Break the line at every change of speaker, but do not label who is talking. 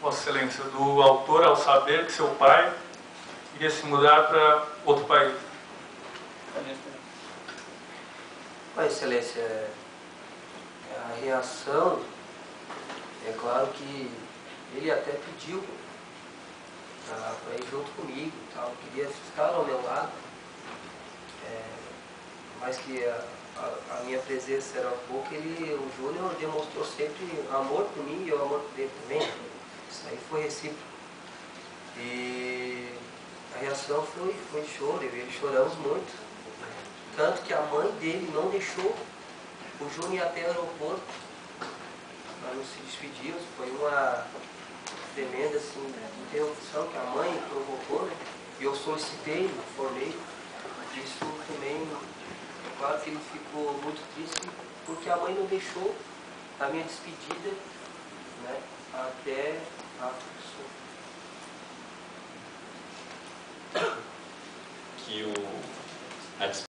Vossa Excelência, do autor ao saber que seu pai iria se mudar para outro país?
Vossa Excelência, a reação, é claro que ele até pediu para ir junto comigo, tal, queria ficar ao meu lado, mas que a minha presença era pouco, o Júnior demonstrou sempre amor por mim e eu amor por ele também. Isso aí foi recíproco. E a reação foi choro, eu e ele choramos muito. Tanto que a mãe dele não deixou o Júnior ir até o aeroporto para não se despedir. Foi uma tremenda assim, interrupção que a mãe provocou, né? E eu solicitei, informei. Isso também, claro que ele ficou muito triste, porque a mãe não deixou a minha despedida, né, até a África do Sul.
Que a